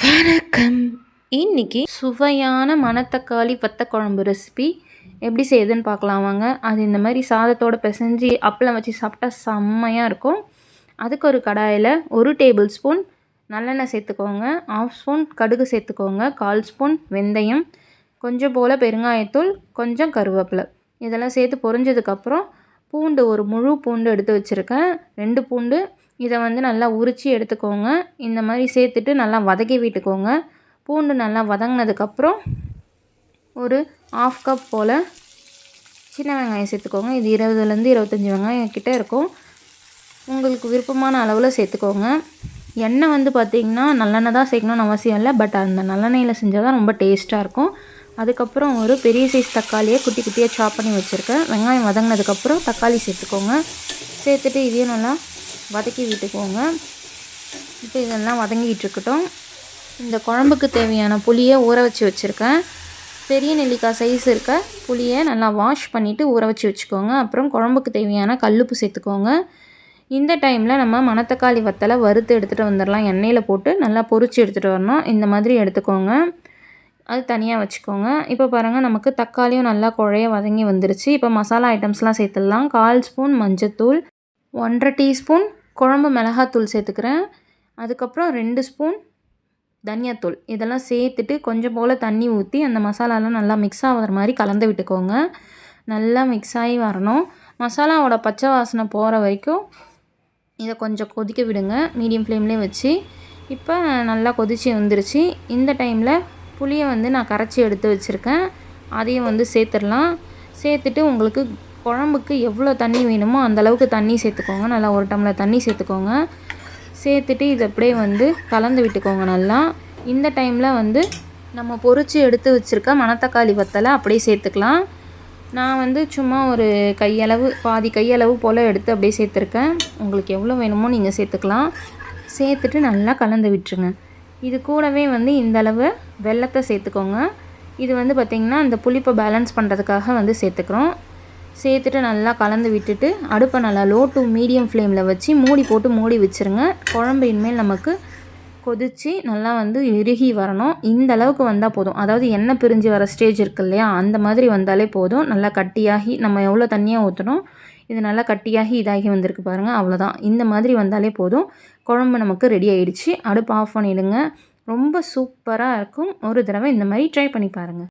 வணக்கம். இன்னைக்கு சுவையான மணத்தக்காளி வத்தக்குழம்பு ரெசிபி எப்படி செய்யுதுன்னு பார்க்கலாம் வாங்க. அது இந்த மாதிரி சாதத்தோடு பிசைஞ்சு அப்பளம் வச்சு சாப்பிட்டா செம்மையாக இருக்கும். அதுக்கு ஒரு கடாயில் 1 டேபிள் ஸ்பூன் நல்லெண்ணெய் சேர்த்துக்கோங்க, 1/2 ஸ்பூன் கடுகு சேர்த்துக்கோங்க, 1/4 ஸ்பூன் வெந்தயம், கொஞ்சம் போல் பெருங்காயத்தூள், கொஞ்சம் கருவேப்பிலை இதெல்லாம் சேர்த்து பொரிஞ்சதுக்கப்புறம் பூண்டு, ஒரு முழு பூண்டு எடுத்து வச்சுருக்கேன், 2 பூண்டு. இதை வந்து நல்லா உரித்து எடுத்துக்கோங்க. இந்த மாதிரி சேர்த்துட்டு நல்லா வதக்கி விட்டுக்கோங்க. பூண்டு நல்லா வதங்கினதுக்கப்புறம் ஒரு 1/2 கப் போல் சின்ன வெங்காயம் சேர்த்துக்கோங்க. இது 20லேருந்து 25 வெங்காயம் கிட்டே இருக்கும். உங்களுக்கு விருப்பமான அளவில் சேர்த்துக்கோங்க. எண்ணெய் வந்து பார்த்திங்கன்னா நல்லெண்ணெய் தான் சேர்க்கணும்னு அவசியம் இல்லை, பட் அந்த நல்லெண்ணெயில் செஞ்சால் தான் ரொம்ப டேஸ்ட்டாக இருக்கும். அதுக்கப்புறம் ஒரு பெரிய சைஸ் தக்காளியை குட்டி குட்டியாக சாப் பண்ணி வச்சுருக்கேன். வெங்காயம் வதங்கினதுக்கப்புறம் தக்காளி சேர்த்துக்கோங்க. சேர்த்துட்டு இதையும் நல்லா வதக்கி விட்டுக்கோங்க. இப்போ இதெல்லாம் வதங்கிட்டு இருக்கட்டும். இந்த குழம்புக்கு தேவையான புளியை ஊற வச்சு வச்சுருக்கேன். பெரிய நெல்லிக்காய் சைஸ் இருக்க புளியை நல்லா வாஷ் பண்ணிவிட்டு ஊற வச்சு வச்சுக்கோங்க. அப்புறம் குழம்புக்கு தேவையான கல்லுப்பு சேர்த்துக்கோங்க. இந்த டைமில் நம்ம மணத்தக்காளி வத்தலை வறுத்து எடுத்துகிட்டு வந்துடலாம். எண்ணெயில் போட்டு நல்லா பொரித்து எடுத்துகிட்டு வரணும். இந்த மாதிரி எடுத்துக்கோங்க. அது தனியாக வச்சுக்கோங்க. இப்போ பாருங்கள், நமக்கு தக்காளியும் நல்லா குழைய வதங்கி வந்துருச்சு. இப்போ மசாலா ஐட்டம்ஸ்லாம் சேர்த்துடலாம். 1/4 ஸ்பூன் மஞ்சத்தூள், 1/2 டீஸ்பூன் குழம்பு மிளகாத்தூள் சேர்த்துக்கிறேன். அதுக்கப்புறம் 2 ஸ்பூன் தனியாத்தூள். இதெல்லாம் சேர்த்துட்டு கொஞ்சம் போல் தண்ணி ஊற்றி அந்த மசாலாலாம் நல்லா மிக்ஸ் ஆகிற மாதிரி கலந்து விட்டுக்கோங்க. நல்லா மிக்ஸ் ஆகி வரணும். மசாலாவோட பச்சை வாசனை போகிற வரைக்கும் இதை கொஞ்சம் கொதிக்க விடுங்க, மீடியம் ஃப்ளேம்லேயே வச்சு. இப்போ நல்லா கொதிச்சு வந்துருச்சு. இந்த டைமில் புளியை வந்து நான் கரைச்சி எடுத்து வச்சுருக்கேன், அதையும் வந்து சேர்த்துடலாம். சேர்த்துட்டு உங்களுக்கு குழம்புக்கு எவ்வளோ தண்ணி வேணுமோ அந்தளவுக்கு தண்ணி சேர்த்துக்கோங்க. நல்லா 1 டம்ளர் தண்ணி சேர்த்துக்கோங்க. சேர்த்துட்டு இதை அப்படியே வந்து கலந்து விட்டுக்கோங்க நல்லா. இந்த டைமில் வந்து நம்ம பொரித்து எடுத்து வச்சுருக்க மணத்தக்காளி வத்தலை அப்படியே சேர்த்துக்கலாம். நான் வந்து சும்மா ஒரு கையளவு, பாதி கையளவு போல் எடுத்து அப்படியே சேர்த்துருக்கேன். உங்களுக்கு எவ்வளோ வேணுமோ நீங்கள் சேர்த்துக்கலாம். சேர்த்துட்டு நல்லா கலந்து விட்டுருங்க. இது கூடவே வந்து இந்தளவு வெல்லத்தை சேர்த்துக்கோங்க. இது வந்து பார்த்திங்கன்னா இந்த புளிப்பை பேலன்ஸ் பண்ணுறதுக்காக வந்து சேர்த்துக்கிறோம். சேர்த்துட்டு நல்லா கலந்து விட்டுட்டு அடுப்பை நல்லா லோ டு மீடியம் ஃப்ளேமில் வச்சு மூடி வச்சுருங்க. குழம்பு இனிமேல் நமக்கு கொதித்து நல்லா வந்து இறுகி வரணும். இந்த அளவுக்கு வந்தால் போதும். அதாவது எண்ணெய் பிரிஞ்சு வர ஸ்டேஜ் இருக்கு இல்லையா, அந்த மாதிரி வந்தாலே போதும். நல்லா கட்டியாகி, நம்ம எவ்வளோ தண்ணியாக ஊற்றணும், இது நல்லா கட்டியாகி இதாகி வந்திருக்கு பாருங்கள், அவ்வளோதான். இந்த மாதிரி வந்தாலே போதும். குழம்பு நமக்கு ரெடி ஆகிடுச்சு. அடுப்பு ஆஃப் பண்ணிவிடுங்க. ரொம்ப சூப்பராக இருக்கும். ஒரு தடவை இந்த மாதிரி ட்ரை பண்ணி பாருங்கள்.